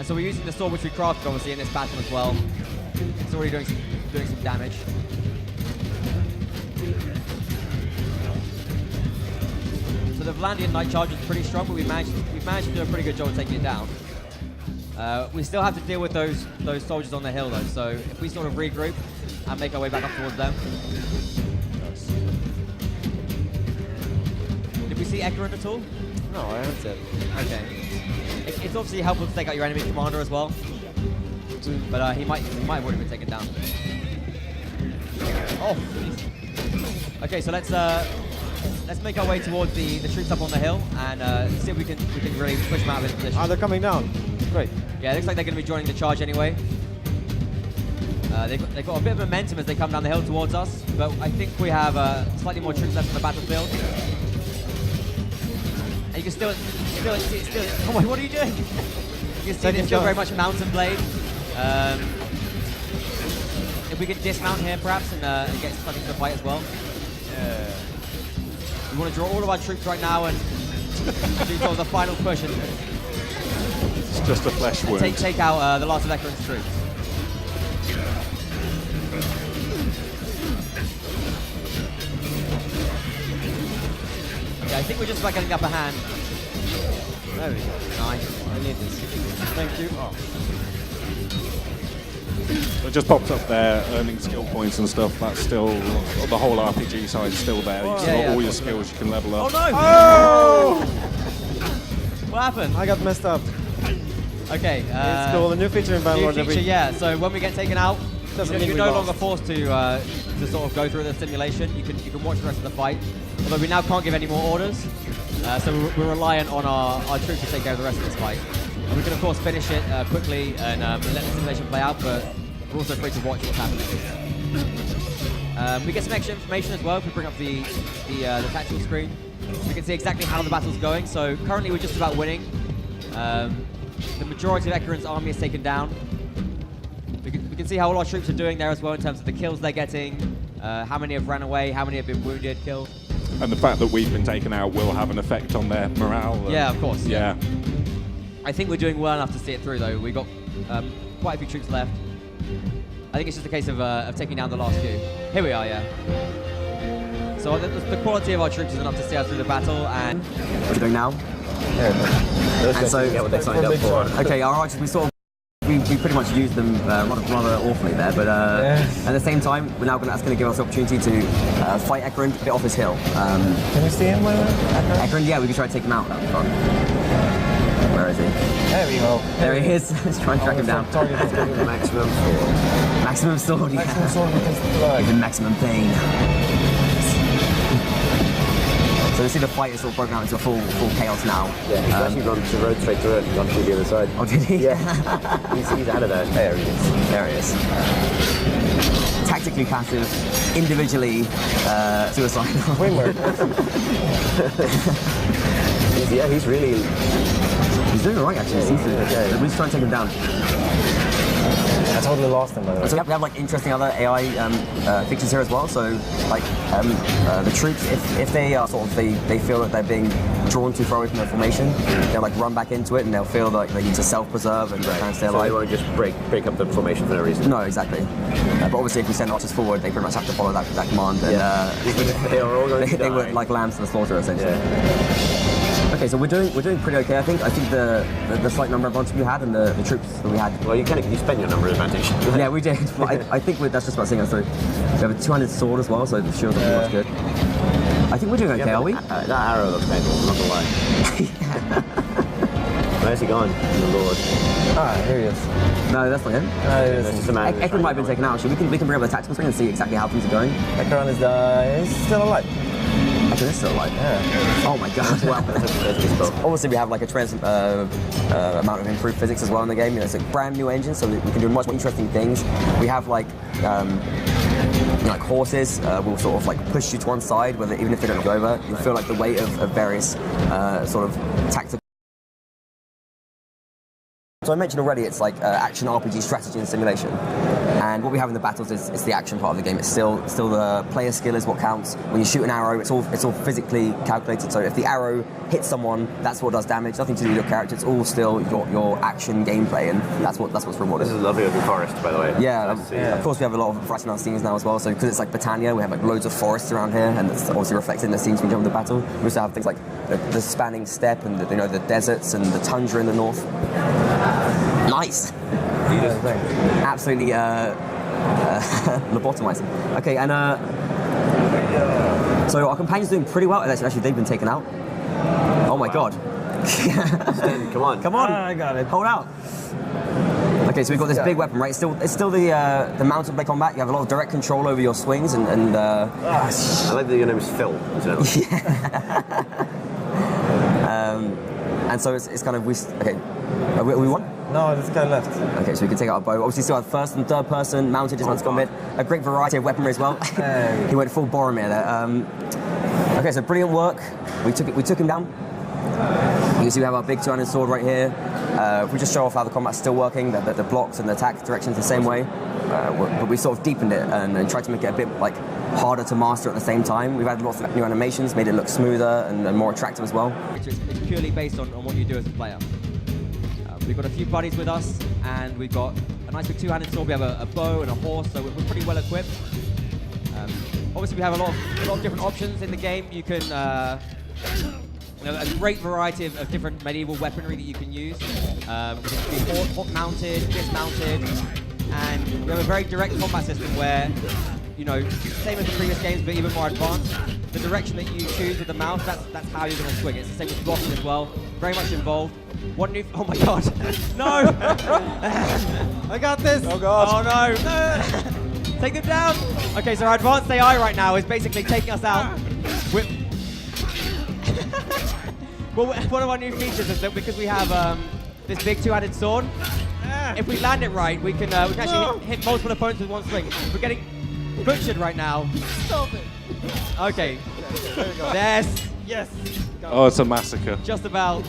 And so we're using the sword which we crafted obviously in this battle as well. It's already doing some damage. So the Vlandian Knight Charge is pretty strong, but we've managed to do a pretty good job of taking it down. We still have to deal with those soldiers on the hill though, so if we sort of regroup and make our way back up towards them. Did we see Ekerund at all? No, I haven't seen. Okay. It's obviously helpful to take out your enemy commander as well, but he might have already been taken down. Oh, geez. Okay, so let's make our way towards the troops up on the hill and see if we can really push them out of this position. Oh, they're coming down. Great. Yeah, it looks like they're going to be joining the charge anyway. They've got a bit of momentum as they come down the hill towards us, but I think we have slightly more troops left on the battlefield. And you can still come on, what are you doing? You can see it's still very much Mountain Blade. If we can dismount here perhaps and get stuck into the fight as well. Yeah. We want to draw all of our troops right now and do sort of the final push and It's just a flesh wound. take out the last of Ekerund's troops. Yeah, I think we're just about getting the upper hand. There we go. Nice. I need this. Thank you. Oh. So it just pops up there, earning skill points and stuff. That's still, the whole RPG side is still there. You still got all your skills you can level up. Oh no! Oh! What happened? I got messed up. Okay. It's cool. A new feature in New Bannerlord. feature, yeah. So when we get taken out, Doesn't mean you're we no lost. longer forced to sort of go through the simulation. You can watch the rest of the fight. Although we now can't give any more orders, so we're reliant on our troops to take care of the rest of this fight. And we can of course finish it quickly and let the simulation play out, but we're also free to watch what's happening. We get some extra information as well if we bring up the tactical screen. We can see exactly how the battle's going. So currently we're just about winning. The majority of Ekerund's army is taken down. We can see how all our troops are doing there as well in terms of the kills they're getting, how many have ran away, how many have been wounded, killed. And the fact that we've been taken out will have an effect on their morale. Yeah, of course. Yeah. I think we're doing well enough to see it through though. We've got quite a few troops left. I think it's just a case of taking down the last few. Here we are, yeah. So the quality of our troops is enough to see us through the battle. And what are we doing now? And so, get what they signed up for. Okay, our archers, we pretty much used them rather awfully there, but at the same time, that's going to give us the opportunity to fight Ekerund a bit off his hill. Can we see him? Ekerund, yeah, we can try to take him out. That would be fun. Where is he? There we go. There he is. Let's try and track him down. Target is getting the maximum sword. Maximum sword, yeah. Maximum sword because Even maximum pain. So we see the fight is sort of broken out into full chaos now. Yeah, he's actually run the road straight through it and gone through the other side. Oh, did he? Yeah. he's out of there. There he is. There he is. Tactically passive, individually suicidal. Windward. he's really... He's doing alright actually. Yeah, okay. We just try and take him down. I totally lost him by the way. So we have like interesting other AI features here as well. So like the troops, if they are sort of they feel that they're being drawn too far away from their formation, they'll like run back into it and they'll feel like they need to self-preserve and kind of stay So alive. they won't just break up the formation for no reason. No, exactly. But obviously, if we send archers forward, they pretty much have to follow that command. And, Even if they are all going to they die. were like lambs to the slaughter, essentially. Okay, so we're doing pretty okay. I think the slight number of advantage we had and the troops that we had. Well, you spend your number advantage. Yeah, we did. But I think that's just about seeing us through. We have a 200 sword as well, so the shield's not much good. I think we're doing okay, are we? That arrow looks painful, I'm not gonna lie. Where's he gone? The Lord. Ah, here he is. No, that's not him. That's just a man. Ekerund might have been taken out. Actually, we can bring up the tactical screen and see exactly how things are going. Ekerund is he's still alive. Ekerund is still alive. Yeah. Oh my god! Wow. Obviously, we have like a tremendous amount of improved physics as well in the game. You know, it's a brand new engine, so we can do much more interesting things. We have like horses will sort of like push you to one side, even if they don't go over. You'll feel like the weight of various sort of tactical So I mentioned already, it's like action RPG strategy and simulation. And what we have in the battles is the action part of the game. It's still the player skill is what counts. When you shoot an arrow, it's all physically calculated. So if the arrow hits someone, that's what does damage. Nothing to do with your character. It's all still your action gameplay, and that's what's rewarded. This is a lovely open forest, by the way. Yeah, of course we have a lot of variety in our scenes now as well. So because it's like Britannia, we have like loads of forests around here, and it's obviously reflected in the scenes we jump into battle. We also have things like the spanning steppe and the deserts and the tundra in the north. Nice. Absolutely lobotomizing. Okay, and so our companions doing pretty well. Actually, they've been taken out. Oh my god. Come on. Come on. I got it. Hold out. Okay, so we've got this big weapon, right? It's still the mounted blade combat. You have a lot of direct control over your swings and I like that your name is Phil. and so it's kind of okay. We won. No, this guy left. Okay, so we can take out our bow. Obviously, still have first and third person mounted just combat. A great variety of weaponry as well. Hey. He went full Boromir there. Okay, so brilliant work. We took him down. You can see we have our big two-handed sword right here. If we just show off how the combat's still working, the blocks and the attack directions the same way, but we sort of deepened it and tried to make it a bit like harder to master at the same time. We've had lots of new animations, made it look smoother and more attractive as well. It's purely based on what you do as a player. We've got a few buddies with us, and we've got a nice big two-handed sword. We have a bow and a horse, so we're pretty well equipped. Obviously, we have a lot of different options in the game. You can, a great variety of different medieval weaponry that you can use. It can be hawk-mounted, dismounted, and we have a very direct combat system where, same as the previous games, but even more advanced. The direction that you choose with the mouse, that's how you're going to swing. It's the same with blocking as well. Very much involved. Oh my god. No! I got this! Oh god. Oh no! Take them down! Okay, so our advanced AI right now is basically taking us out. Well, one of our new features is that because we have this big two-handed sword, if we land it right, we can actually hit multiple opponents with one swing. We're getting butchered right now. Stop it. Okay. There you go. Yes. Oh, it's a massacre. Just about.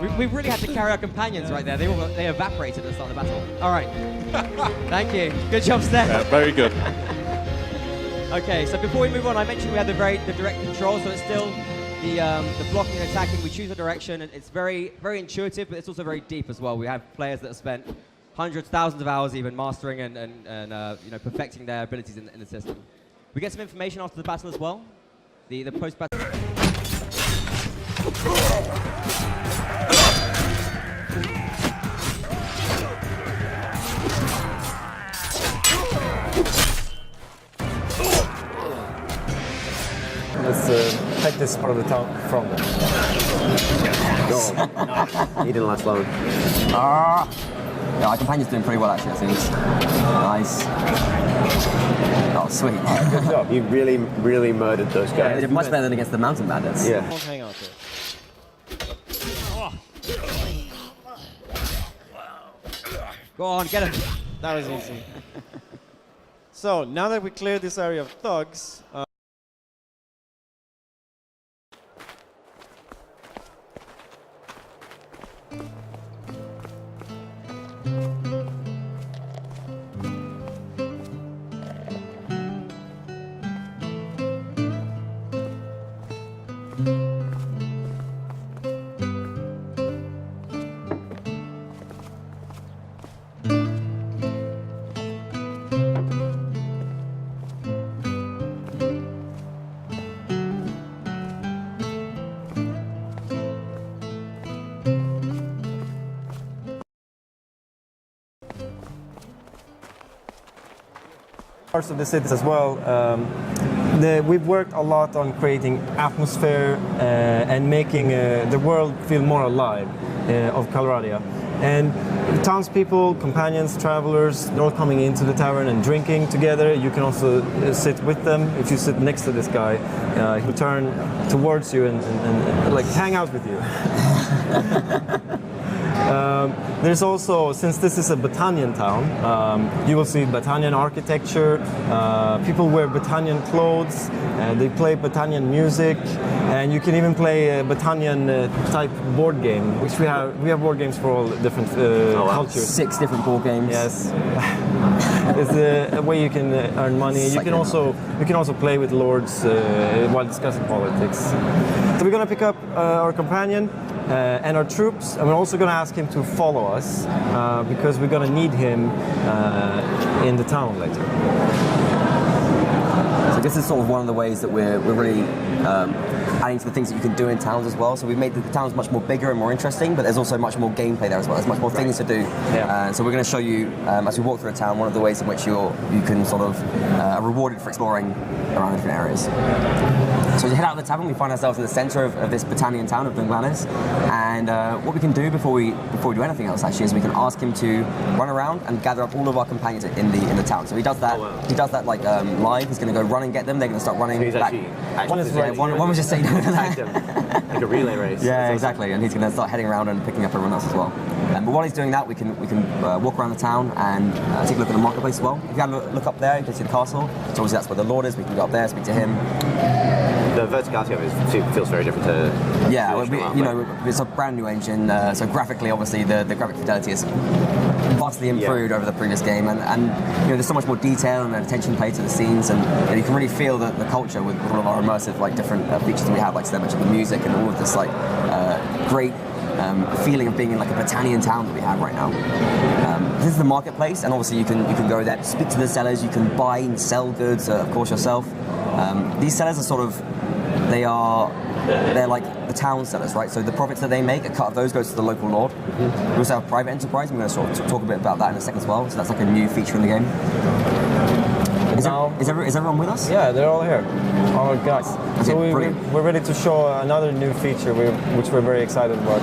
We really had to carry our companions right there. They evaporated at the start of the battle. All right. Thank you. Good job, Steph. Yeah, very good. Okay, so before we move on, I mentioned we had the direct control, so it's still the blocking and attacking. We choose a direction, and it's very, very intuitive, but it's also very deep as well. We have players that have spent hundreds, thousands of hours even mastering and perfecting their abilities in the system. We get some information after the battle as well. The post-battle. Let's take this part of the town from them. No. He didn't last long. Yeah, our companion's doing pretty well actually, I think. Nice. Oh, sweet. Good job. You really, really murdered those guys. They did much better than against the mountain bandits. Yeah. Hang on to it. Go on, get him. That was easy. So, now that we cleared this area of thugs, parts of the cities as well. We've worked a lot on creating atmosphere and making the world feel more alive of Coloradia. And townspeople, companions, travelers, they're all coming into the tavern and drinking together. You can also sit with them. If you sit next to this guy, he'll turn towards you and like hang out with you. There's also, since this is a Battanian town, you will see Battanian architecture. People wear Battanian clothes. They play Battanian music, and you can even play a Battanian type board game, which we have. We have board games for all different cultures. 6 different board games. Yes, it's a way you can earn money. You can also play with lords while discussing politics. So we're gonna pick up our companion and our troops, and we're also gonna ask him to follow us because we're gonna need him in the town later. So this is sort of one of the ways that we're really adding to the things that you can do in towns as well. So we've made the towns much more bigger and more interesting, but there's also much more gameplay there as well. There's much more things to do. Yeah. So we're going to show you, as we walk through a town, one of the ways in which you can sort of are rewarded for exploring around different areas. So as we head out of the tavern, we find ourselves in the centre of this Battanian town of Dunglanis, and what we can do before we do anything else actually is we can ask him to run around and gather up all of our companions in the town. So he does that. He does that like live. He's going to go run and get them. They're going to start running He's back. One was just saying like a relay race. Yeah, exactly. And he's going to start heading around and picking up everyone else as well. But while he's doing that, we can walk around the town and take a look at the marketplace as well. If you have a look up there, you can see the castle. So obviously that's where the Lord is. We can go up there, speak to him. The verticality of it feels very different to. Yeah, it's a brand new engine. So graphically, obviously, the graphic fidelity is vastly improved over the previous game, and there's so much more detail and attention paid to the scenes, and you can really feel the culture with all of our immersive different features that we have, like so much of the music and all of this great feeling of being in a Battanian town that we have right now. This is the marketplace, and obviously you can go there, speak to the sellers, you can buy and sell goods, of course, yourself. These sellers are they're like the town sellers, right? So the profits that they make, a cut of those goes to the local lord. We also have private enterprise, and we're going to sort of talk a bit about that in a second as well. So that's like a new feature in the game. Is everyone with us? Yeah, they're all here. All guys. Okay, So brilliant. we're ready to show another new feature which we're very excited about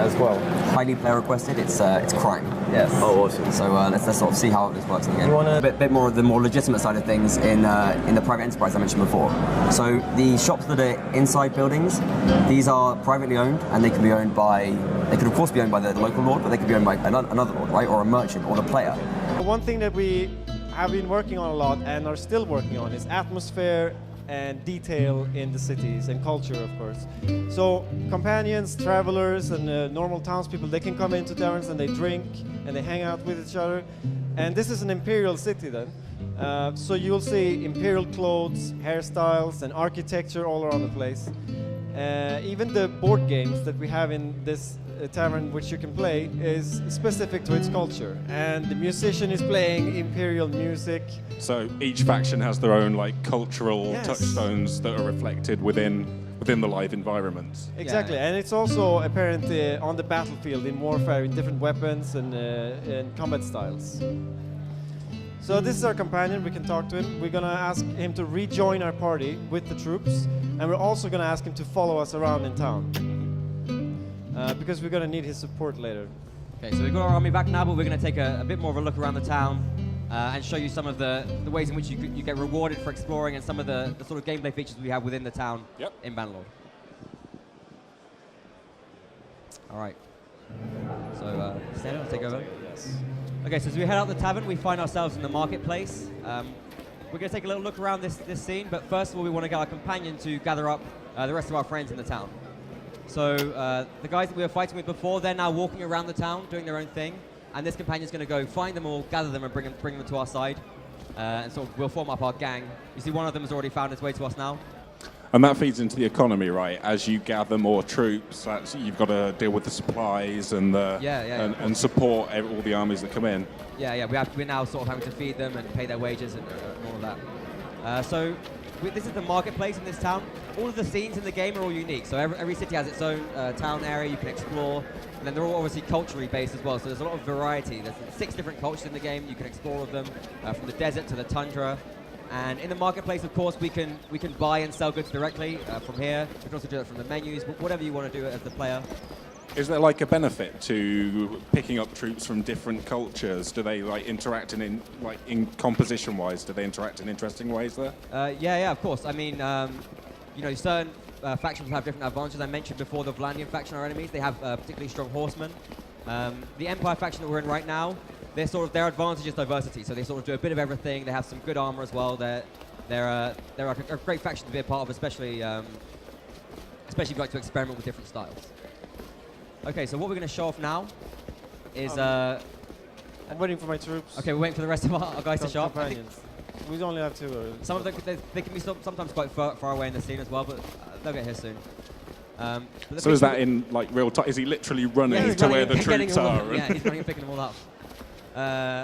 as well. Highly player requested. It's crime. Yes. Oh, awesome. So let's sort of see how this works in the game. You wanna- a bit more of the more legitimate side of things in the private enterprise I mentioned before. So the shops that are inside buildings, these are privately owned, and they can be owned by. They could of course be owned by the local lord, but they could be owned by another lord, right, or a merchant or a player. One thing that we have been working on a lot and are still working on is atmosphere and detail in the cities and culture, of course. So companions, travelers, and normal townspeople, they can come into taverns and they drink and they hang out with each other. And this is an imperial city then. So you'll see imperial clothes, hairstyles, and architecture all around the place. Even the board games that we have in this tavern which you can play is specific to its culture, and the musician is playing imperial music. So each faction has their own cultural Yes. touchstones that are reflected within the live environments. Exactly, and it's also apparent on the battlefield in warfare, in different weapons and combat styles. So this is our companion. We can talk to him. We're gonna ask him to rejoin our party with the troops, and we're also gonna ask him to follow us around in town. Because we're going to need his support later. Okay, so we've got our army back now, but we're going to take a bit more of a look around the town and show you some of the ways in which you get rewarded for exploring, and some of the sort of gameplay features we have within the town in Bannerlord. All right. So, Stan, I'll take over. Yes. Okay, so as we head out the tavern, we find ourselves in the marketplace. We're going to take a little look around this scene, but first of all, we want to get our companion to gather up the rest of our friends in the town. So the guys that we were fighting with before, they're now walking around the town, doing their own thing, and this companion's going to go find them all, gather them, and bring them to our side, and sort of we'll form up our gang. You see, one of them has already found his way to us now. And that feeds into the economy, right? As you gather more troops, you've got to deal with the supplies and and support all the armies that come in. Yeah. We're now sort of having to feed them and pay their wages and all of that. This is the marketplace in this town. All of the scenes in the game are all unique. So every city has its own town area you can explore. And then they're all obviously culturally based as well. So there's a lot of variety. There's 6 different cultures in the game. You can explore all of them, from the desert to the tundra. And in the marketplace, of course, we can buy and sell goods directly from here. We can also do it from the menus, whatever you want to do as the player. Is there a benefit to picking up troops from different cultures? Do they interact in composition wise? Do they interact in interesting ways there? Yeah, of course. I mean, certain factions have different advantages. I mentioned before the Vlandian faction are enemies. They have particularly strong horsemen. The Empire faction that we're in right now, their advantage is diversity. So they sort of do a bit of everything. They have some good armor as well. They're a great faction to be a part of, especially if you like to experiment with different styles. Okay, so what we're going to show off now is... I'm waiting for my troops. Okay, we're waiting for the rest of our guys to show up. Companions. We only have 2. Some of them, they can be sometimes quite far away in the scene as well, but they'll get here soon. So is that in like real time? Is he literally running to where the troops are? Yeah, he's running and picking them all up.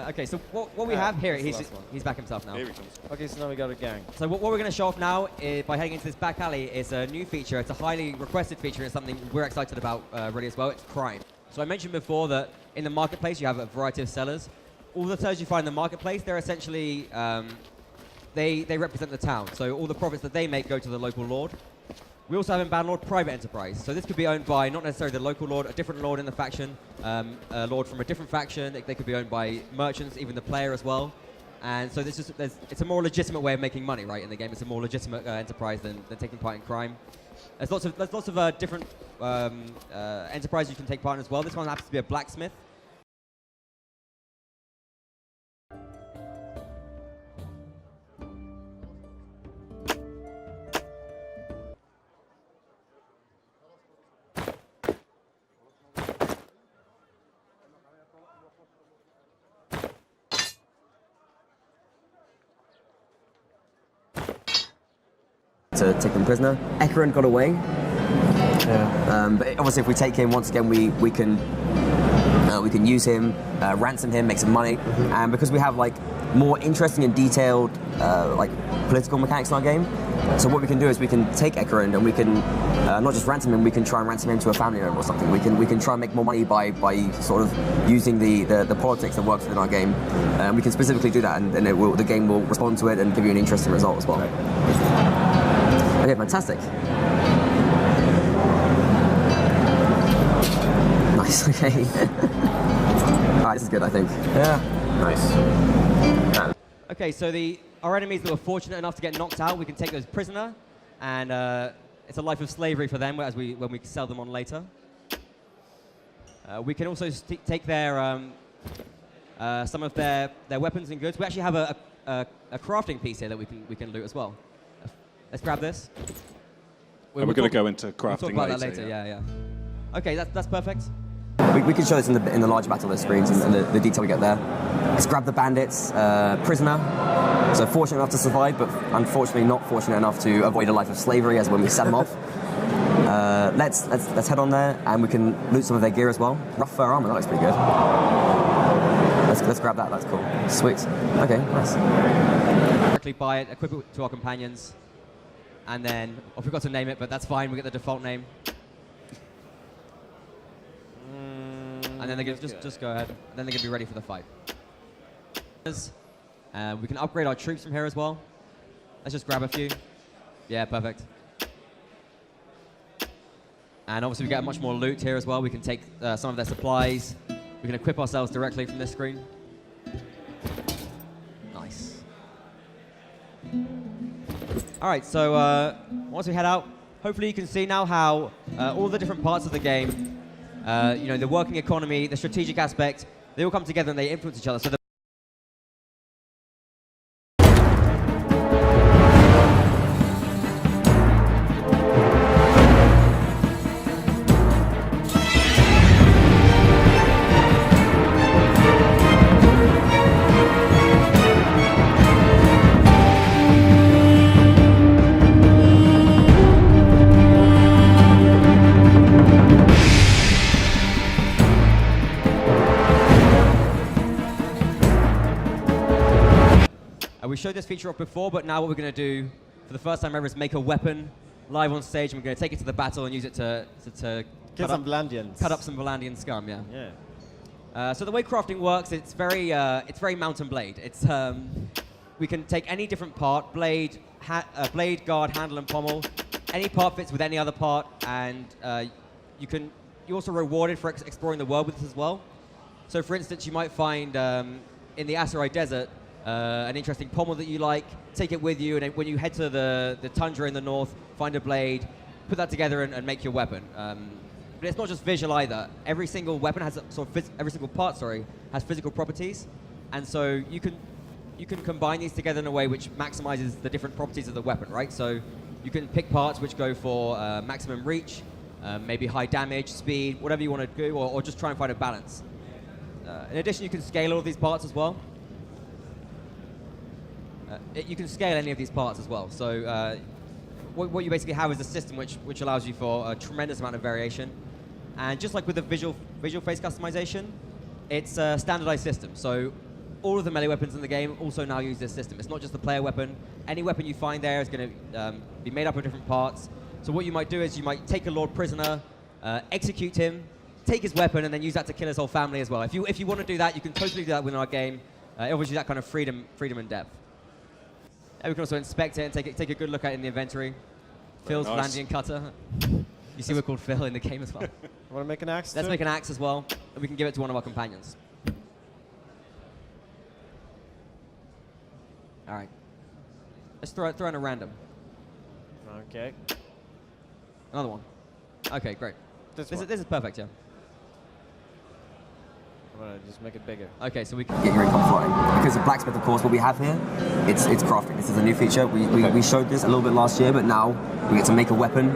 Okay, so what we have here, he's back himself now. Here he comes. Okay, so now we got a gang. So what we're going to show off now is, by heading into this back alley, is a new feature. It's a highly requested feature. It's something we're excited about really as well. It's crime. So I mentioned before that in the marketplace you have a variety of sellers. All the sellers you find in the marketplace, they're essentially, they represent the town. So all the profits that they make go to the local lord. We also have in Bannerlord private enterprise. So this could be owned by not necessarily the local lord, a different lord in the faction, a lord from a different faction. They could be owned by merchants, even the player as well. And so it's a more legitimate way of making money, right, in the game. It's a more legitimate enterprise than taking part in crime. There's lots of different enterprises you can take part in as well. This one happens to be a blacksmith. To take them prisoner. Ekeron got away. Yeah. But obviously if we take him, once again, we can use him, ransom him, make some money. And because we have like more interesting and detailed like political mechanics in our game, so what we can do is we can take Ekeron and we can not just ransom him, we can try and ransom him to a family member or something. We can try and make more money by sort of using the politics that works within our game. And we can specifically do that, and then the game will respond to it and give you an interesting result as well. Okay, fantastic. Nice, okay. Alright, this is good, I think. Yeah. Nice. Okay, so our enemies that were fortunate enough to get knocked out, we can take those prisoner, and it's a life of slavery for them when we sell them on later. We can also take their some of their weapons and goods. We actually have a crafting piece here that we can loot as well. Let's grab this. We're going to go into crafting we'll talk about that later. later. Yeah. Okay, that's perfect. We can show this in the larger battle list screens and the detail we get there. Let's grab the bandits, prisoner. So fortunate enough to survive, but unfortunately not fortunate enough to avoid a life of slavery as when we set them off. Let's head on there, and we can loot some of their gear as well. Rough fur armor, that looks pretty good. Let's grab that. That's cool. Sweet. Okay, nice. Directly buy it, equip it to our companions, and then I forgot to name it, but that's fine. We get the default name. And then they just go ahead. Then they're gonna be ready for the fight. We can upgrade our troops from here as well. Let's just grab a few. Yeah, perfect. And obviously we get much more loot here as well. We can take some of their supplies. We can equip ourselves directly from this screen. Nice. All right, so once we head out, hopefully you can see now how all the different parts of the game, the working economy, the strategic aspect, they all come together and they influence each other. So we showed this feature off before, but now what we're going to do for the first time ever is make a weapon live on stage, and we're going to take it to the battle and use it to Kill some Valandians. Cut up some Valandian scum, yeah. Yeah. So the way crafting works, it's very Mountain Blade. It's we can take any different part, blade, guard, handle, and pommel. Any part fits with any other part, and you're also rewarded for exploring the world with this as well. So, for instance, you might find in the Aserai Desert an interesting pommel that you like, take it with you, and when you head to the tundra in the north, find a blade, put that together and make your weapon. But it's not just visual either. Every single weapon has every single part, has physical properties, and so you can you can combine these together in a way which maximizes the different properties of the weapon, right? So you can pick parts which go for maximum reach, maybe high damage, speed, whatever you want to do, or just try and find a balance. In addition, you can scale all of these parts as well. You can scale any of these parts as well. So what you basically have is a system which allows you for a tremendous amount of variation. And just like with the visual face customization, it's a standardized system. So all of the melee weapons in the game also now use this system. It's not just the player weapon. Any weapon you find there is going to be made up of different parts. So what you might do is you might take a Lord prisoner, execute him, take his weapon, and then use that to kill his whole family as well. If you want to do that, you can totally do that within our game. It offers you that kind of freedom and depth. And we can also inspect it and take a good look at it in the inventory. Phil's nice. landing cutter. You see we're called Phil in the game as well. Want to make an axe? Let's too? make an axe as well, and we can give it to one of our companions. All right. Let's throw in a random. Okay. Another one. Okay, great. This This is perfect, yeah. I'm gonna just make it bigger. Okay, so we can... Get your income flowing. Because the blacksmith, of course, what we have here, it's crafting. This is a new feature. We showed this a little bit last year, but now we get to make a weapon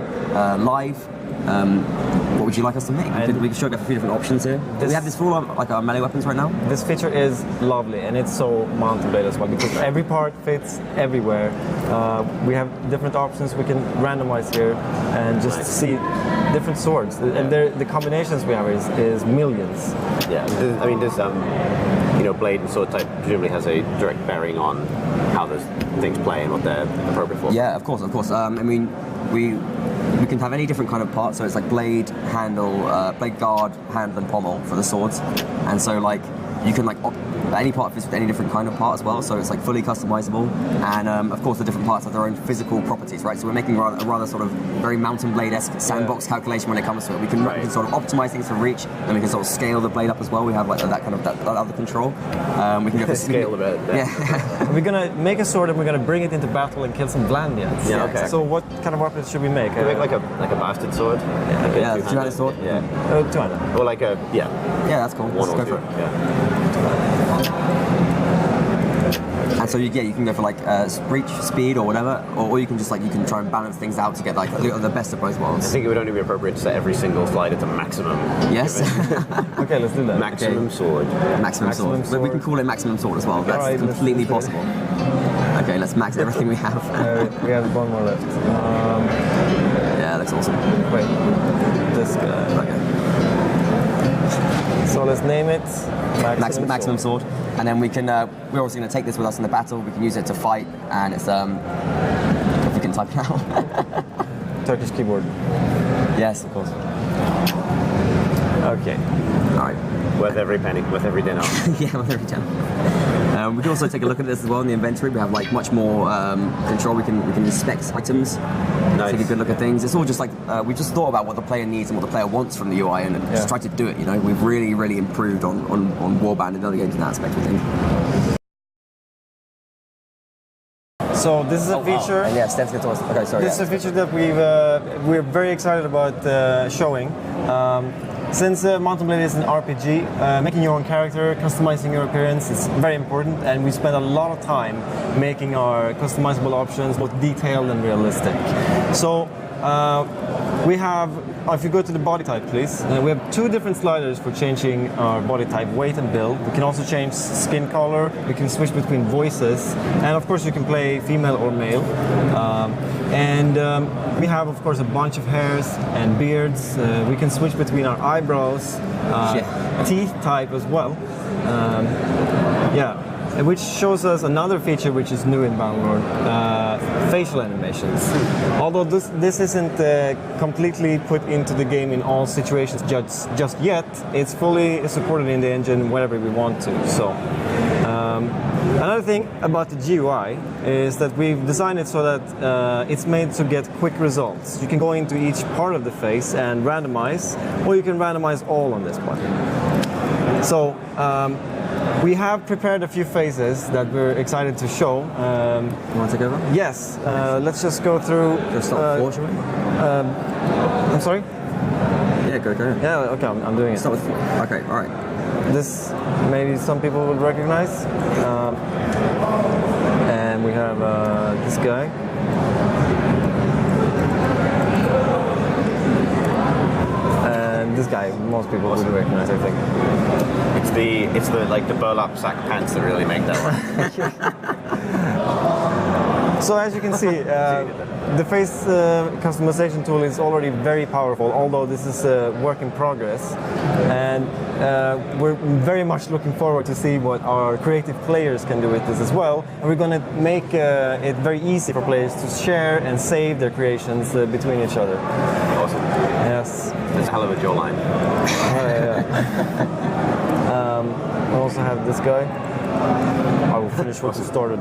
live. What would you like us to make? We can show you a few different options here. We have this for all our melee weapons right now. This feature is lovely, and it's so mountain blade as well, because every part fits everywhere. We have different options we can randomize here and just see different swords. And the combinations we have is millions. Yeah, I mean, this blade and sword type presumably has a direct bearing on how those things play and what they're appropriate for. Yeah, of course. I mean, we can have any different kind of part, so it's like blade, handle, blade guard, handle, and pommel for the swords. And so like you can like any part fits with any different kind of part as well, so it's like fully customizable. And of course the different parts have their own physical properties, right? So we're making a rather sort of very Mountain Blade-esque sandbox calculation when it comes to it. We can sort of optimize things for reach, and we can sort of scale the blade up as well. We have like that other control. We can go for scale a bit. Yeah. We're gonna make a sword and we're gonna bring it into battle and kill some Vlandians. Yeah, okay. So what kind of weapons should we make? Can we make like a bastard sword? Yeah, two-handed sword. Yeah. 200. Or like a Yeah, that's cool. one Let's or go two. for it. Yeah. And so you can go for like reach, speed, or whatever, or you can just you can try and balance things out to get like the best of both I worlds. think it would only be appropriate to set every single slider to maximum. Yes. Okay, let's do that. Maximum sword. Maximum sword. sword. We can call it maximum sword as well. That's Alright, let's completely do it. possible. Okay, let's max everything we have. We have one more left. Yeah, that's awesome. Wait, this guy. Okay. So let's name it Maximum sword. And then we can, we're also going to take this with us in the battle. We can use it to fight, and it's, if we can type it out. Turkish keyboard. Yes, of course. Okay. All right. Worth every penny, worth every dinner. Yeah, with every time. We can also take a look at this as well in the inventory. We have like much more control. We can inspect items, take a good look at things. It's all just like we just thought about what the player needs and what the player wants from the UI, and just tried to do it. You know, we've really improved on Warband and other games in that aspect, I think. So this is a feature. And yeah, Steph's going to tell us. Okay, sorry. This is a feature that we're very excited about showing. Since Mountain Blade is an RPG, making your own character, customizing your appearance is very important, and we spend a lot of time making our customizable options both detailed and realistic. So we have, if you go to the body type please, we have two different sliders for changing our body type, weight and build. We can also change skin color, we can switch between voices, and of course you can play female or male. We have of course a bunch of hairs and beards. We can switch between our eyebrows, teeth type as well. Which shows us another feature which is new in Bannerlord, facial animations. Although this isn't completely put into the game in all situations just yet, it's fully supported in the engine whenever we want to. So another thing about the GUI is that we've designed it so that it's made to get quick results. You can go into each part of the face and randomize, or you can randomize all on this part. So we have prepared a few phases that we're excited to show. You want to take over? Yes, let's just go through. Just start with 4, shall we? I'm sorry? Yeah, go. Yeah, okay, I'm doing it. Start with 4. Okay, all right. this maybe some people will recognize. And we have this guy. And this guy, most people would recognize, I think. It's the like the burlap sack pants that really make that one. So as you can see, the face customization tool is already very powerful, although this is a work in progress. And we're very much looking forward to see what our creative players can do with this as well. And we're going to make it very easy for players to share and save their creations between each other. Awesome. Yes. That's a hell of a jawline. We also have this guy. I will finish what you started.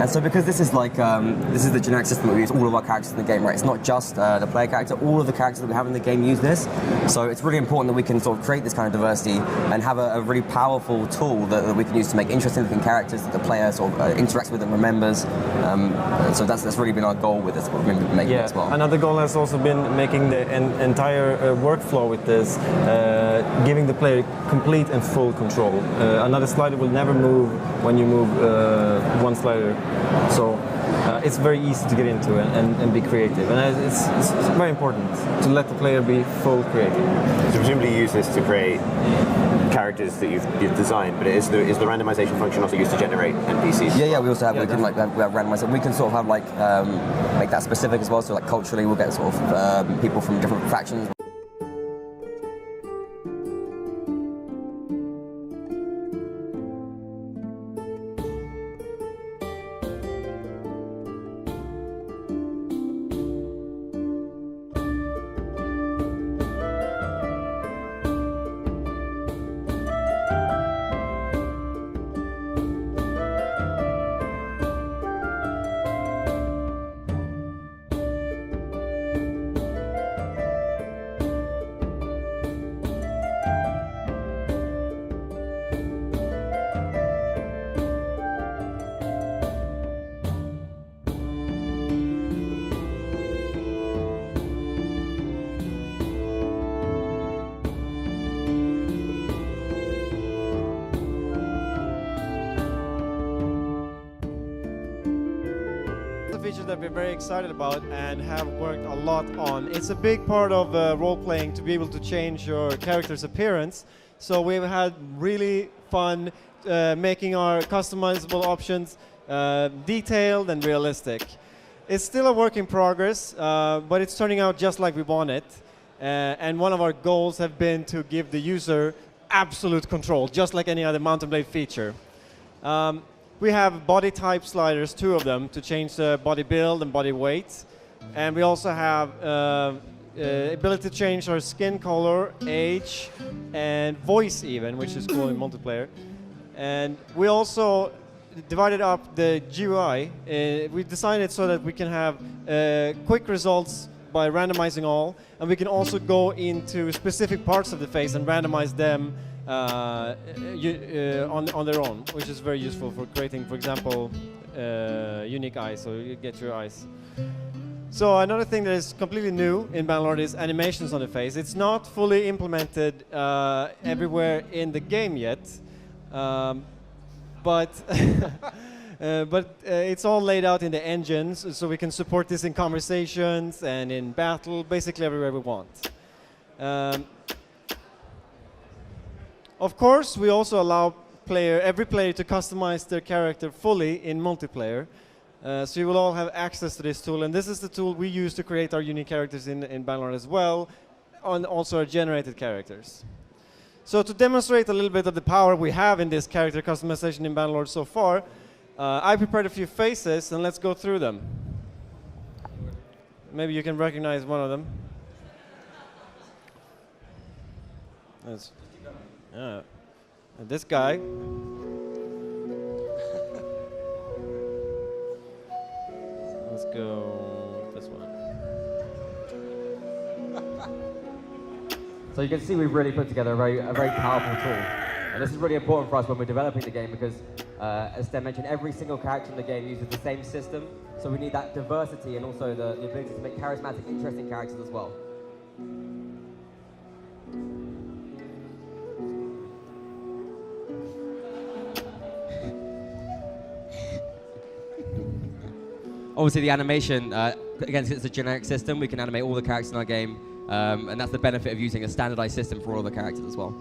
And so because this is like, this is the generic system that we use all of our characters in the game, right? It's not just the player character, all of the characters that we have in the game use this. So it's really important that we can sort of create this kind of diversity and have a really powerful tool that we can use to make interesting looking characters that the player sort of interacts with and remembers. So that's really been our goal with this, what we've been making as well. Another goal has also been making the entire workflow with this, giving the player complete and full control. Another slider will never move when you move one slider. So it's very easy to get into and be creative. And it's very important to let the player be full creative. So presumably you use this to create characters that you've designed, but is the randomization function also used to generate NPCs? Yeah, we also have, we can randomize it. We can sort of have like, make that specific as well, so like culturally we'll get sort of people from different factions. Feature that we're very excited about and have worked a lot on. It's a big part of role-playing to be able to change your character's appearance. So we've had really fun making our customizable options detailed and realistic. It's still a work in progress, but it's turning out just like we want it. And one of our goals have been to give the user absolute control, just like any other Mountain Blade feature. We have body type sliders, 2 of them, to change the body build and body weight. And we also have ability to change our skin color, age, and voice even, which is cool in multiplayer. And we also divided up the GUI. We designed it so that we can have quick results by randomizing all, and we can also go into specific parts of the face and randomize them on their own, which is very useful for creating, for example, unique eyes, so you get your eyes. So another thing that is completely new in Bannerlord is animations on the face. It's not fully implemented everywhere in the game yet, but it's all laid out in the engines, so we can support this in conversations and in battle, basically everywhere we want. Of course, we also allow every player to customize their character fully in multiplayer. So you will all have access to this tool, and this is the tool we use to create our unique characters in Bannerlord as well, and also our generated characters. So to demonstrate a little bit of the power we have in this character customization in Bannerlord so far, I prepared a few faces, and let's go through them. Maybe you can recognize one of them. And this guy. Let's go this one. So you can see we've really put together a very powerful tool. And this is really important for us when we're developing the game because, as Sten mentioned, every single character in the game uses the same system. So we need that diversity and also the ability to make charismatic, interesting characters as well. Obviously, the animation, again, since it's a generic system, we can animate all the characters in our game, and that's the benefit of using a standardized system for all the characters as well.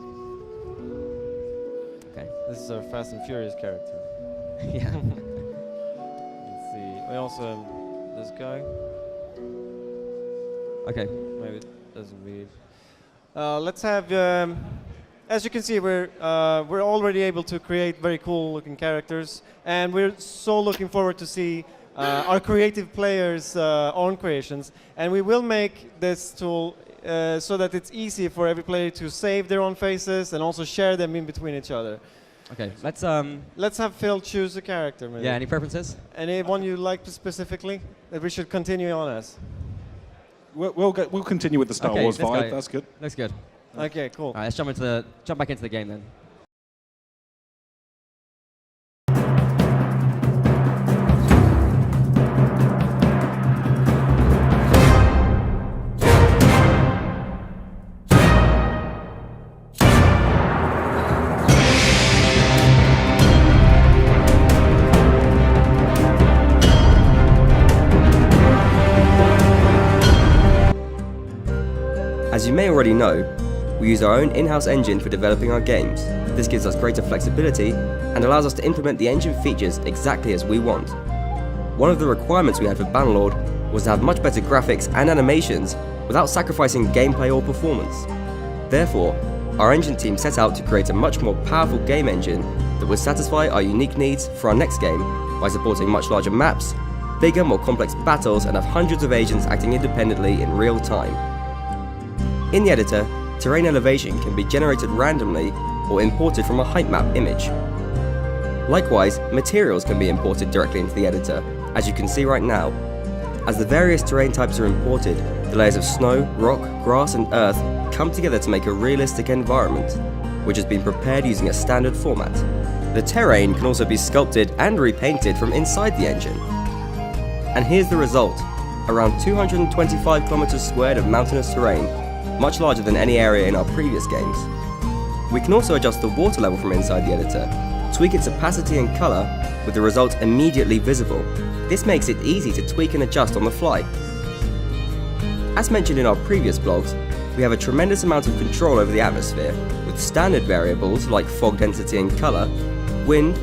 Okay. This is our Fast and Furious character. Yeah. Let's see. We also have this guy. Okay. Maybe it doesn't read. Let's have. As you can see, we're already able to create very cool-looking characters, and we're so looking forward to see our creative players' own creations. And we will make this tool so that it's easy for every player to save their own faces and also share them in between each other. Okay. Let's have Phil choose a character. Maybe. Yeah. Any preferences? Anyone you like specifically that we should continue on as? We'll continue with the Star Wars this vibe. guy That's good. Looks good. Okay, cool. All right. Let's jump back into the game then. As you may already know, we use our own in-house engine for developing our games. This gives us greater flexibility and allows us to implement the engine features exactly as we want. One of the requirements we had for Bannerlord was to have much better graphics and animations without sacrificing gameplay or performance. Therefore, our engine team set out to create a much more powerful game engine that would satisfy our unique needs for our next game by supporting much larger maps, bigger, more complex battles, and have hundreds of agents acting independently in real time. In the editor, terrain elevation can be generated randomly or imported from a height map image. Likewise, materials can be imported directly into the editor, as you can see right now. As the various terrain types are imported, the layers of snow, rock, grass and earth come together to make a realistic environment, which has been prepared using a standard format. The terrain can also be sculpted and repainted from inside the engine. And here's the result: around 225 kilometers squared of mountainous terrain, much larger than any area in our previous games. We can also adjust the water level from inside the editor, tweak its opacity and color, with the result immediately visible. This makes it easy to tweak and adjust on the fly. As mentioned in our previous blogs, we have a tremendous amount of control over the atmosphere, with standard variables like fog density and color, wind,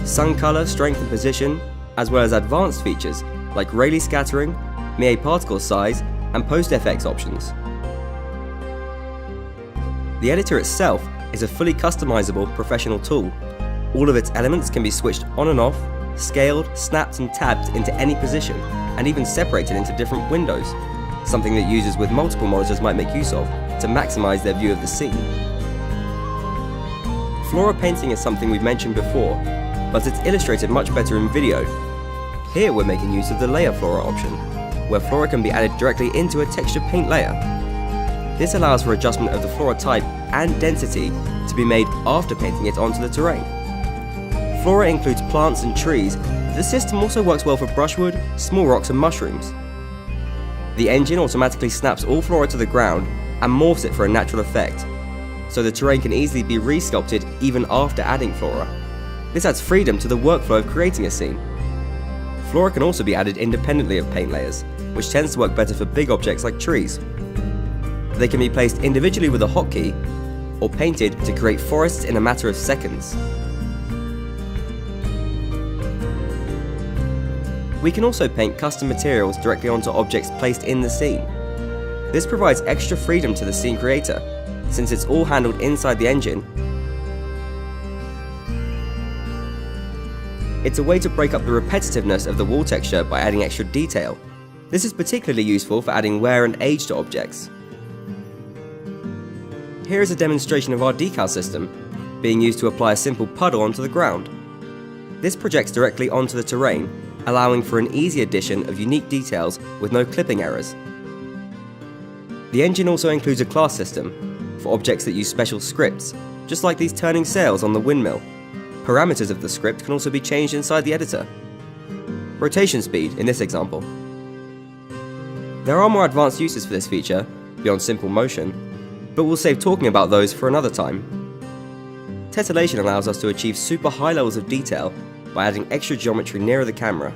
sun color, strength and position, as well as advanced features like Rayleigh scattering, Mie particle size, and post-FX options. The editor itself is a fully customizable professional tool. All of its elements can be switched on and off, scaled, snapped and tabbed into any position, and even separated into different windows, something that users with multiple monitors might make use of to maximize their view of the scene. Flora painting is something we've mentioned before, but it's illustrated much better in video. Here we're making use of the layer flora option, where flora can be added directly into a texture paint layer. This allows for adjustment of the flora type and density to be made after painting it onto the terrain. Flora includes plants and trees, but the system also works well for brushwood, small rocks and mushrooms. The engine automatically snaps all flora to the ground and morphs it for a natural effect, so the terrain can easily be re-sculpted even after adding flora. This adds freedom to the workflow of creating a scene. Flora can also be added independently of paint layers, which tends to work better for big objects like trees. They can be placed individually with a hotkey, or painted to create forests in a matter of seconds. We can also paint custom materials directly onto objects placed in the scene. This provides extra freedom to the scene creator, since it's all handled inside the engine. It's a way to break up the repetitiveness of the wall texture by adding extra detail. This is particularly useful for adding wear and age to objects. Here is a demonstration of our decal system, being used to apply a simple puddle onto the ground. This projects directly onto the terrain, allowing for an easy addition of unique details with no clipping errors. The engine also includes a class system for objects that use special scripts, just like these turning sails on the windmill. Parameters of the script can also be changed inside the editor. Rotation speed in this example. There are more advanced uses for this feature, beyond simple motion, but we'll save talking about those for another time. Tessellation allows us to achieve super high levels of detail by adding extra geometry nearer the camera.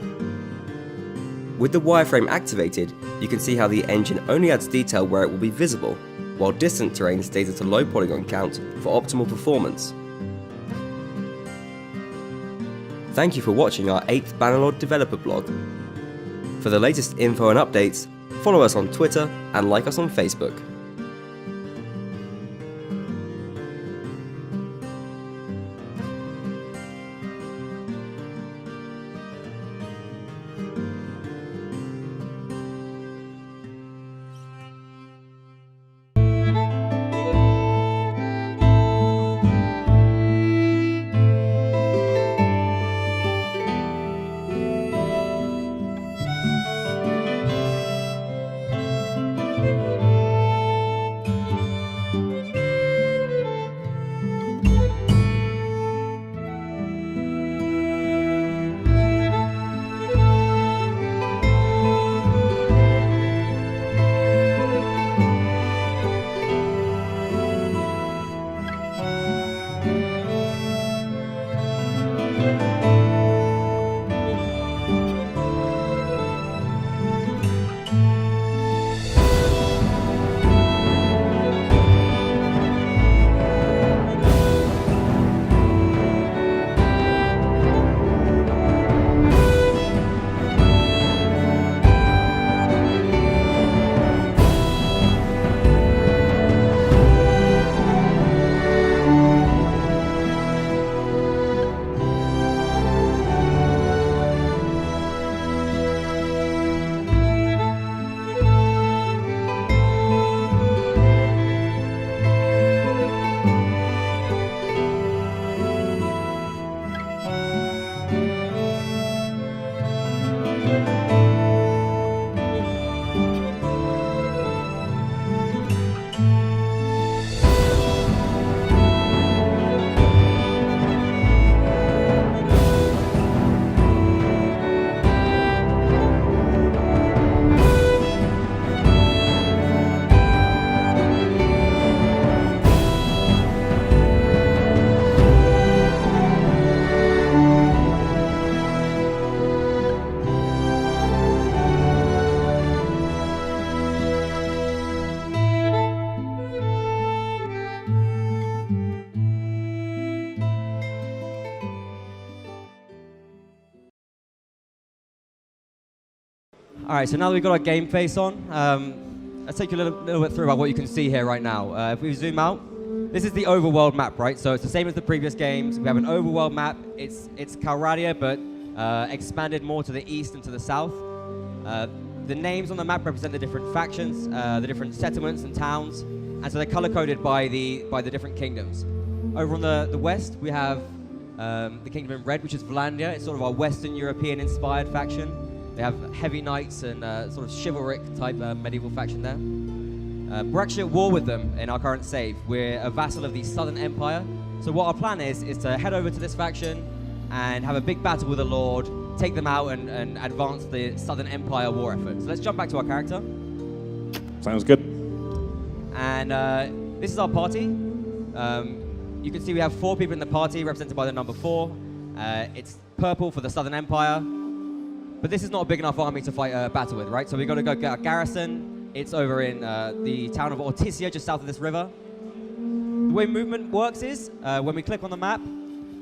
With the wireframe activated, you can see how the engine only adds detail where it will be visible, while distant terrain stays at a low polygon count for optimal performance. Thank you for watching our 8th Bannerlord developer blog. For the latest info and updates, follow us on Twitter and like us on Facebook. All right, so now that we've got our game face on, let's take you a little bit through about what you can see here right now. If we zoom out, this is the overworld map, right? So it's the same as the previous games. We have an overworld map. It's Calradia, but expanded more to the east and to the south. The names on the map represent the different factions, the different settlements and towns, and so they're color-coded by the different kingdoms. Over on the west, we have the kingdom in red, which is Vlandia. It's sort of our Western European-inspired faction. They have heavy knights and sort of chivalric type medieval faction there. We're actually at war with them in our current save. We're a vassal of the Southern Empire. So what our plan is to head over to this faction and have a big battle with the Lord, take them out and advance the Southern Empire war effort. So let's jump back to our character. Sounds good. And this is our party. You can see we have 4 people in the party represented by the number 4. It's purple for the Southern Empire. But this is not a big enough army to fight a battle with, right? So we've got to go get our garrison. It's over in the town of Ortisia, just south of this river. The way movement works is, when we click on the map,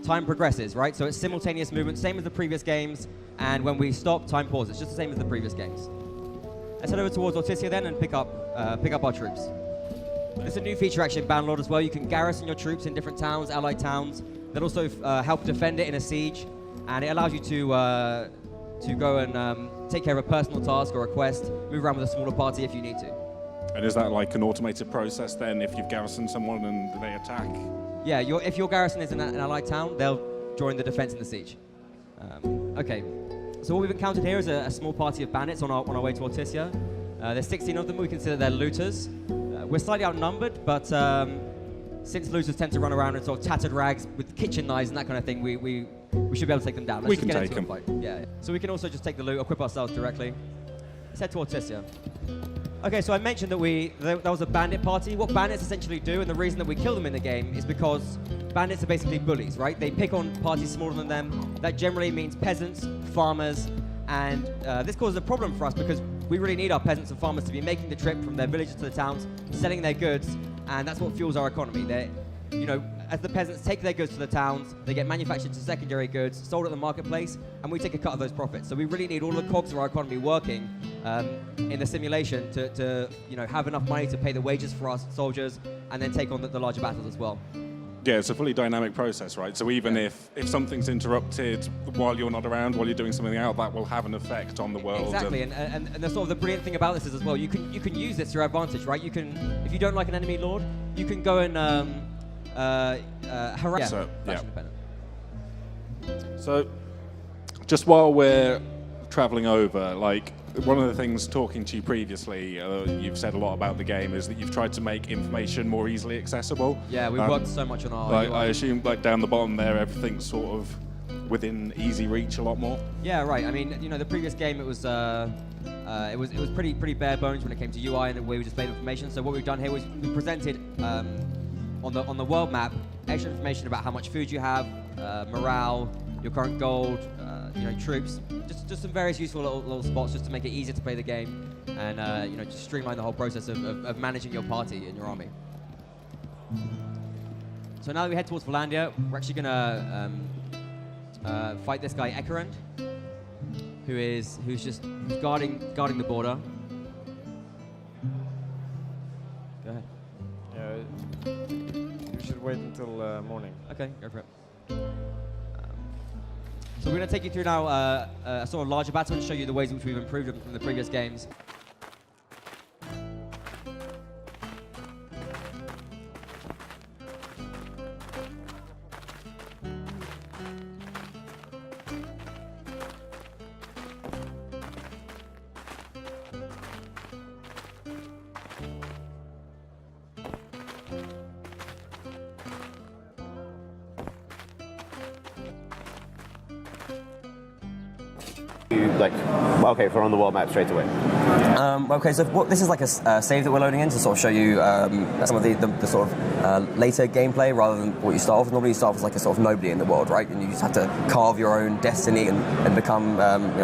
time progresses, right? So it's simultaneous movement, same as the previous games. And when we stop, time pauses, just the same as the previous games. Let's head over towards Ortisia then and pick up our troops. There's a new feature actually in Bannerlord as well. You can garrison your troops in different towns, allied towns. That also help defend it in a siege. And it allows you to go and take care of a personal task or a quest, move around with a smaller party if you need to. And is that like an automated process then if you've garrisoned someone and they attack? Yeah, if your garrison is in an allied town, they'll join the defense in the siege. Okay, so what we've encountered here is a small party of bandits on our way to Ortisia. There's 16 of them. We consider they're looters. We're slightly outnumbered, but since looters tend to run around in sort of tattered rags with kitchen knives and that kind of thing, we should be able to take them down. We can take them. Yeah. So we can also just take the loot, equip ourselves directly. Let's head to Ortisia. Okay, so I mentioned that that was a bandit party. What bandits essentially do, and the reason that we kill them in the game, is because bandits are basically bullies, right? They pick on parties smaller than them. That generally means peasants, farmers, And this causes a problem for us because we really need our peasants and farmers to be making the trip from their villages to the towns, selling their goods, and that's what fuels our economy. As the peasants take their goods to the towns, they get manufactured to secondary goods, sold at the marketplace, and we take a cut of those profits. So we really need all the cogs of our economy working in the simulation to have enough money to pay the wages for our soldiers and then take on the larger battles as well. Yeah, it's a fully dynamic process, right? So even if something's interrupted while you're not around, while you're doing something out, that will have an effect on the world. Exactly, and the sort of the brilliant thing about this is as well, you can use this to your advantage, right? You can, if you don't like an enemy lord, you can go and harass. So, just while we're traveling over, like, one of the things talking to you previously, you've said a lot about the game, is that you've tried to make information more easily accessible. Yeah, we've worked so much on our UI. I assume, like, down the bottom there, everything's sort of within easy reach a lot more. Yeah, right. I mean, the previous game, it was pretty bare bones when it came to UI and the way we displayed information. So what we've done here was we presented on the world map extra information about how much food you have, morale, your current gold, troops, just some various useful little spots just to make it easier to play the game and just streamline the whole process of managing your party and your army. So now that we head towards Valandia, we're actually gonna fight this guy Ekerend, who's guarding the border. Go ahead. Yeah, you should wait until morning. Okay, go for it. So we're going to take you through now a sort of larger battle and show you the ways in which we've improved them from the previous games. Okay, if we're on the world map straight away. Okay, so this is like a save that we're loading in to sort of show you some of the sort of later gameplay rather than what you start off with. Normally you start off as like a sort of nobody in the world, right? And you just have to carve your own destiny and become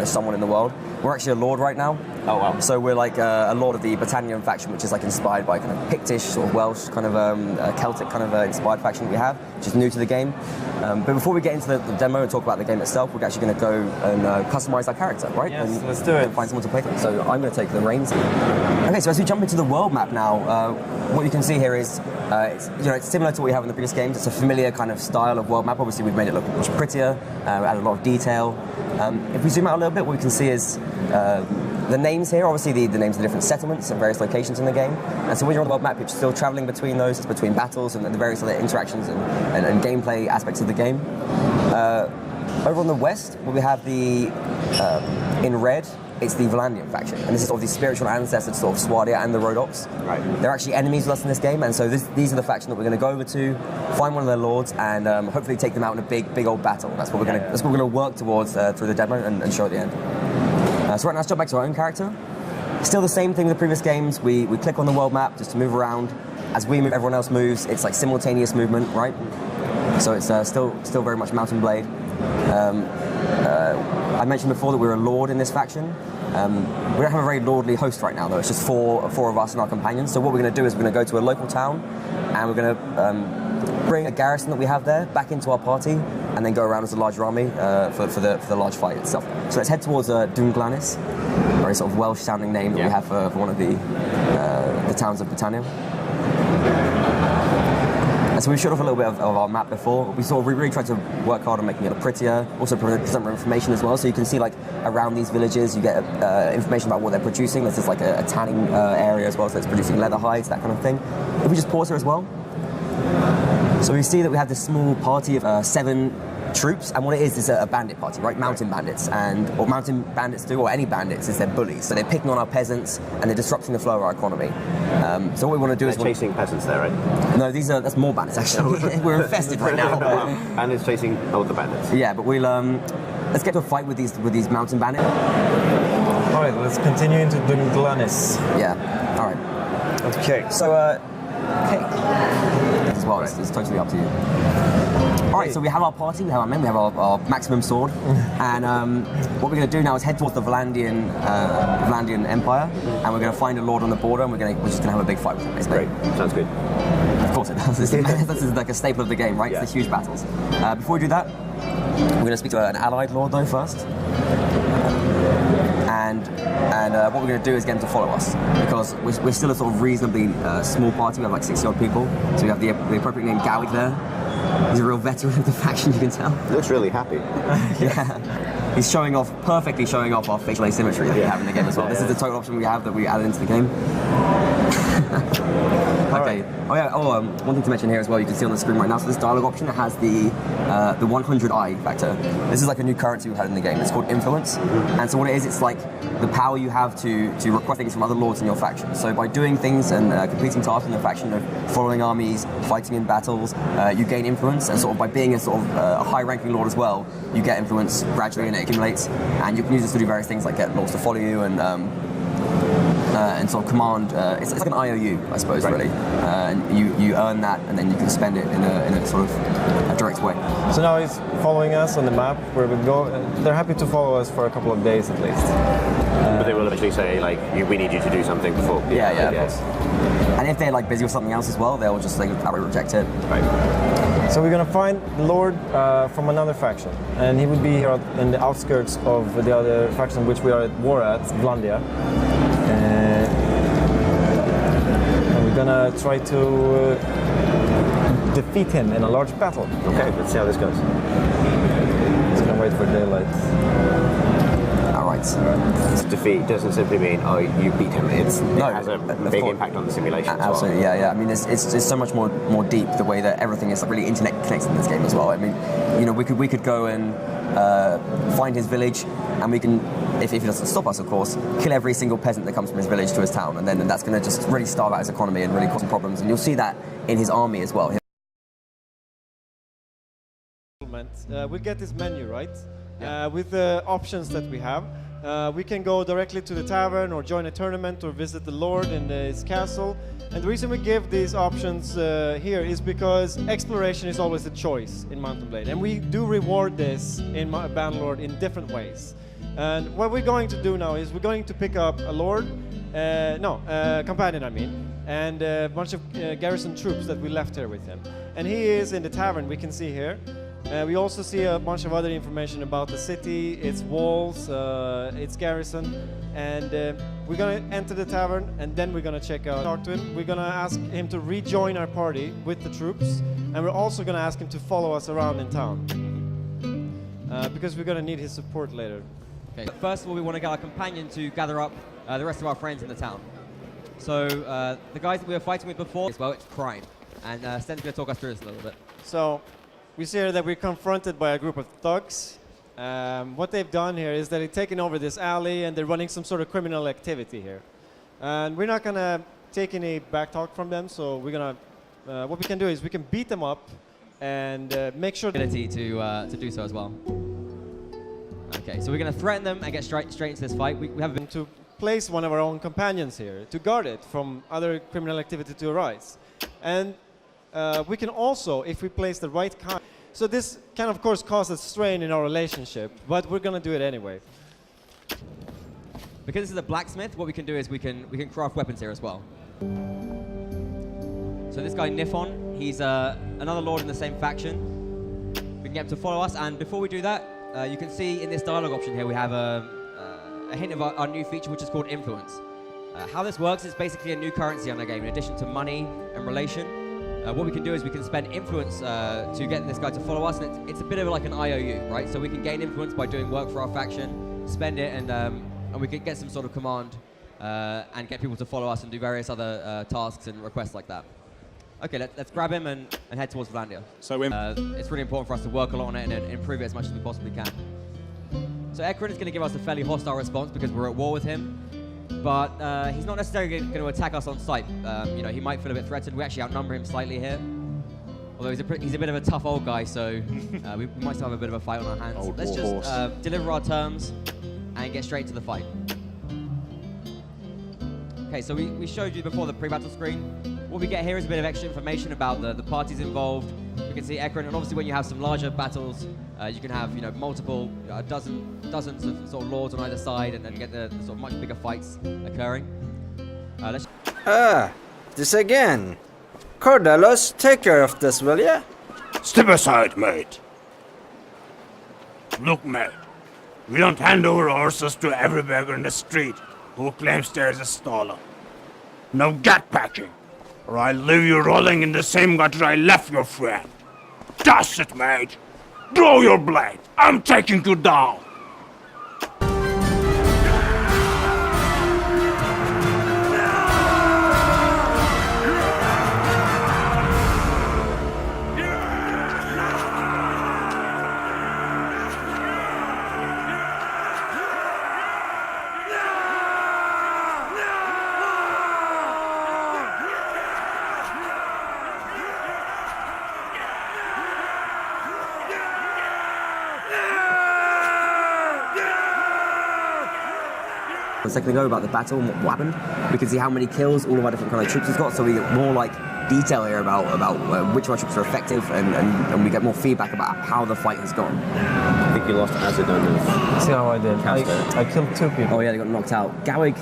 someone in the world. We're actually a lord right now. Oh, wow. So we're like a lord of the Britannian faction, which is like inspired by kind of Pictish, sort of Welsh, kind of Celtic kind of inspired faction that we have, which is new to the game. But before we get into the demo and talk about the game itself, we're actually going to go and customize our character, right? Yes, and let's do it. Find someone to play with. So I'm going to take the reins. Okay, so as we jump into the world map now, what you can see here is it's similar to what we have in the previous games. It's a familiar kind of style of world map. Obviously, we've made it look much prettier, added a lot of detail. If we zoom out a little bit, what we can see is the names here, obviously the names of the different settlements and various locations in the game. And so when you're on the world map, you're still traveling between those, it's between battles and the various other interactions and gameplay aspects of the game. Over on the west, where we have the, in red, it's the Valandian faction. And this is sort of the spiritual ancestors, sort of Swadia and the Rhodops. Right. They're actually enemies with us in this game, and so these are the faction that we're going to go over to, find one of their lords, and hopefully take them out in a big old battle. That's what we're going to work towards through the demo and show at the end. So right now, let's jump back to our own character. Still the same thing with the previous games. We click on the world map just to move around. As we move, everyone else moves. It's like simultaneous movement, right? So it's still very much Mountain Blade. I mentioned before that we're a lord in this faction. We don't have a very lordly host right now, though. It's just four of us and our companions. So what we're going to do is we're going to go to a local town, and we're going to bring a garrison that we have there back into our party, and then go around as a larger army for the large fight itself. So let's head towards Dunglanis, a very sort of Welsh-sounding name that we have for one of the towns of Britannia. So we showed off a little bit of our map before. We really tried to work hard on making it look prettier, also present more information as well. So you can see like around these villages, you get information about what they're producing. This is like a tanning area as well, so it's producing leather hides, that kind of thing. If we just pause here as well. So we see that we have this small party of 7 troops, and what it is a bandit party, right? Mountain bandits, and what mountain bandits do, or any bandits, is they're bullies. So they're picking on our peasants, and they're disrupting the flow of our economy. So what we want to do is chasing peasants there, right? No, that's more bandits actually. We're infested right now. And it's chasing the bandits. Yeah, but we'll let's get to a fight with these mountain bandits. All right, let's continue into Dunglanis. Yeah. All right. Okay. So okay. as well. It's totally up to you. All right, so we have our party, we have our men, we have our maximum sword, and what we're going to do now is head towards the Vlandian Empire, and we're going to find a lord on the border, and we're just going to have a big fight with him. Great, sounds good. Of course it does. This is like a staple of the game, right? Yeah. It's the huge battles. Before we do that, we're going to speak to an allied lord though first. And what we're going to do is get him to follow us, because we're still a sort of reasonably small party. We have like 60 odd people, so we have the appropriate name Gowig there. He's a real veteran of the faction, you can tell. He looks really happy. Yeah. He's perfectly showing off our facial asymmetry that we have in the game as well. This is the total option we have that we added into the game. Okay. Oh yeah. One thing to mention here as well. You can see on the screen right now. So this dialogue option has the 100i factor. This is like a new currency we've had in the game. It's called influence. And so what it is, it's like the power you have to request things from other lords in your faction. So by doing things and completing tasks in your faction, following armies, fighting in battles, you gain influence. And sort of by being a sort of a high-ranking lord as well, you get influence gradually, and it accumulates. And you can use this to do various things like get lords to follow you and sort of command. It's like an IOU, I suppose, really. And you earn that, and then you can spend it in a sort of a direct way. So now he's following us on the map where we go. They're happy to follow us for a couple of days at least. But they will eventually say, like, we need you to do something before. Yeah, of course. And if they're like busy with something else as well, they'll just outright reject it. Right. So we're gonna find the Lord from another faction, and he would be here in the outskirts of the other faction which we are at war at, Vlandia. And we're gonna try to defeat him in a large battle. Okay, let's see how this goes. Just gonna wait for daylight. This defeat doesn't simply mean, oh, you beat him. It has a big impact on the simulation as well. Absolutely, yeah. I mean, it's so much more deep, the way that everything is really internet connected in this game as well. I mean, you know, we could go and find his village, and we can, if he doesn't stop us, of course, kill every single peasant that comes from his village to his town, and then that's going to just really starve out his economy and really cause some problems. And you'll see that in his army as well. We'll get this menu, right? With the options that we have. We can go directly to the tavern, or join a tournament, or visit the Lord in his castle. And the reason we give these options here is because exploration is always a choice in Mount & Blade. And we do reward this in Bannerlord in different ways. And what we're going to do now is we're going to pick up a Lord, companion I mean, and a bunch of garrison troops that we left here with him. And he is in the tavern, we can see here. We also see a bunch of other information about the city, its walls, its garrison, and we're gonna enter the tavern, and then we're gonna talk to him. We're gonna ask him to rejoin our party with the troops, and we're also gonna ask him to follow us around in town, because we're gonna need his support later. Okay. First of all, we want to get our companion to gather up the rest of our friends in the town. So the guys that we were fighting with before, as well, it's crime, and Sten's gonna talk us through this a little bit. So we see here that we're confronted by a group of thugs. What they've done here is that they've taken over this alley, and they're running some sort of criminal activity here. And we're not gonna take any back talk from them, so we're gonna, what we can do is we can beat them up and make sure Ability to do so as well. Okay, so we're gonna threaten them and get straight into this fight. We have to place one of our own companions here to guard it from other criminal activity to arise. And we can also, if we place the right kind, so this can of course cause a strain in our relationship, but we're gonna do it anyway. Because this is a blacksmith, what we can do is we can craft weapons here as well. So this guy Nifon, he's another lord in the same faction. We can get him to follow us, and before we do that, you can see in this dialogue option here we have a hint of our new feature, which is called influence. How this works is basically a new currency on the game in addition to money and relation. What we can do is we can spend influence to get this guy to follow us, and it's a bit of like an IOU, right? So we can gain influence by doing work for our faction, spend it, and we can get some sort of command and get people to follow us and do various other tasks and requests like that. Okay, let's grab him and head towards Vlandia. So it's really important for us to work a lot on it and improve it as much as we possibly can. So Ekron is going to give us a fairly hostile response because we're at war with him. But he's not necessarily going to attack us on sight. You know, he might feel a bit threatened. We actually outnumber him slightly here. Although he's a bit of a tough old guy, so we might still have a bit of a fight on our hands. Let's just deliver our terms and get straight to the fight. Okay, so we showed you before the pre-battle screen. What we get here is a bit of extra information about the parties involved. We can see Ekron, and obviously when you have some larger battles, you can have multiple, dozens of sort of lords on either side, and get the sort of much bigger fights occurring. This again. Cordelos, take care of this, will ya? Step aside, mate. Look, mate. We don't hand over horses to every beggar in the street who claims there's a staller. No gut packing, or I'll leave you rolling in the same gutter I left your friend. That's it, mate. Draw your blade. I'm taking you down. A second ago about the battle and what happened, we can see how many kills all of our different kind of troops has got, so we get more like detail here about which of our troops are effective, and we get more feedback about how the fight has gone. I think you lost Azadon. See how I did? I killed 2 people. Oh yeah, they got knocked out. Gawig,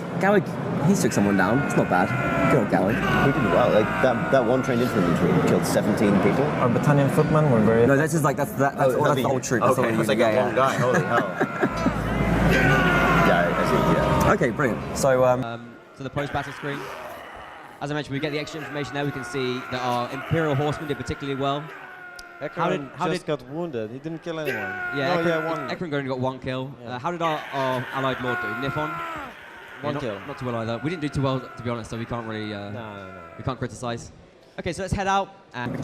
he took someone down. It's not bad. Good old Gawig. Who did well? Like that one trained infantry killed 17 people. Our battalion footmen were very... No, this is like that's the old troop. That's Okay, all it was like one guy. Holy hell. Yeah, I see. Yeah. Okay, brilliant. So So the post-battle screen. As I mentioned, we get the extra information there. We can see that our Imperial horsemen did particularly well. Ekron just got wounded. He didn't kill anyone. Yeah, Ekron only got 1 kill. Yeah. How did our allied lord do? Nifon? One kill. Not too well either. We didn't do too well, to be honest, so we can't really... No. We can't criticize. Okay, so let's head out and...